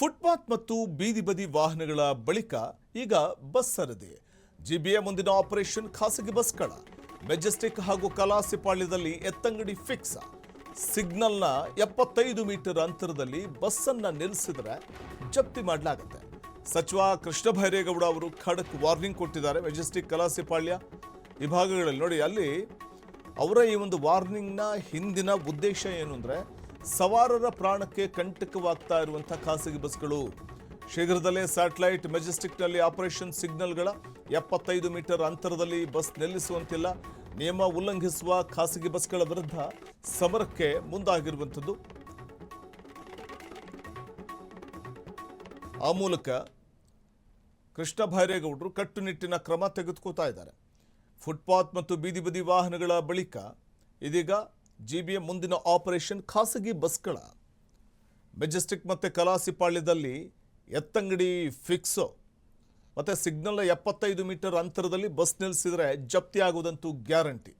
Footpath ಮತ್ತು ಬೀದಿ ಬದಿ ವಾಹನಗಳ ಬಳಿಕ ಈಗ ಬಸ್ ಸರದಿ. ಜಿಬಿಎ ಮುಂದಿನ ಆಪರೇಷನ್ ಖಾಸಗಿ ಬಸ್ಗಳ ಮೆಜೆಸ್ಟಿಕ್ ಹಾಗೂ ಕಲಾಸಿಪಾಳ್ಯದಲ್ಲಿ ಎತ್ತಂಗಡಿ ಫಿಕ್ಸ್. ಸಿಗ್ನಲ್ನ 75 ಮೀಟರ್ ಅಂತರದಲ್ಲಿ ಬಸ್ಸನ್ನು ನಿಲ್ಲಿಸಿದರೆ ಜಪ್ತಿ ಮಾಡಲಾಗುತ್ತೆ. ಸಚಿವ ಕೃಷ್ಣ ಬೈರೇಗೌಡ ಅವರು ಖಡಕ್ ವಾರ್ನಿಂಗ್ ಕೊಟ್ಟಿದ್ದಾರೆ. ಮೆಜೆಸ್ಟಿಕ್ ಕಲಾಸಿಪಾಳ್ಯ ಈ ಭಾಗಗಳಲ್ಲಿ ನೋಡಿ, ಅಲ್ಲಿ ಅವರ ಈ ಒಂದು ವಾರ್ನಿಂಗ್ನ ಹಿಂದಿನ ಉದ್ದೇಶ ಏನು ಅಂದರೆ, ಸವಾರರ ಪ್ರಾಣಕ್ಕೆ ಕಂಟಕವಾಗ್ತಾ ಇರುವಂಥ ಖಾಸಗಿ ಬಸ್ಗಳು ಶೀಘ್ರದಲ್ಲೇ ಸ್ಯಾಟಲೈಟ್ ಮೆಜೆಸ್ಟಿಕ್ನಲ್ಲಿ ಆಪರೇಷನ್ ಸಿಗ್ನಲ್ಗಳ 75 ಮೀಟರ್ ಅಂತರದಲ್ಲಿ ಬಸ್ ನಿಲ್ಲಿಸುವಂತಿಲ್ಲ, ನಿಯಮ ಉಲ್ಲಂಘಿಸುವ ಖಾಸಗಿ ಬಸ್ಗಳ ವಿರುದ್ಧ ಸಮರಕ್ಕೆ ಮುಂದಾಗಿರುವಂಥದ್ದು. ಆ ಮೂಲಕ ಕೃಷ್ಣ ಬೈರೇಗೌಡರು ಕಟ್ಟುನಿಟ್ಟಿನ ಕ್ರಮ ತೆಗೆದುಕೊಳ್ತಾ ಇದ್ದಾರೆ. ಫುಟ್ಪಾತ್ ಮತ್ತು ಬೀದಿ ಬದಿ ವಾಹನಗಳ ಬಳಿಕ ಇದೀಗ ಜಿಬಿಎ ಮುಂದಿನ ಆಪರೇಷನ್ ಖಾಸಗಿ ಬಸ್ಗಳ ಮೆಜೆಸ್ಟಿಕ್ ಮತ್ತು ಕಲಾಸಿಪಾಳ್ಯದಲ್ಲಿ ಎತ್ತಂಗಡಿ ಫಿಕ್ಸು ಮತ್ತು ಸಿಗ್ನಲ್ನ 75 ಮೀಟರ್ ಅಂತರದಲ್ಲಿ ಬಸ್ ನಿಲ್ಲಿಸಿದರೆ ಜಪ್ತಿ ಆಗುವುದಂತೂ ಗ್ಯಾರಂಟಿ.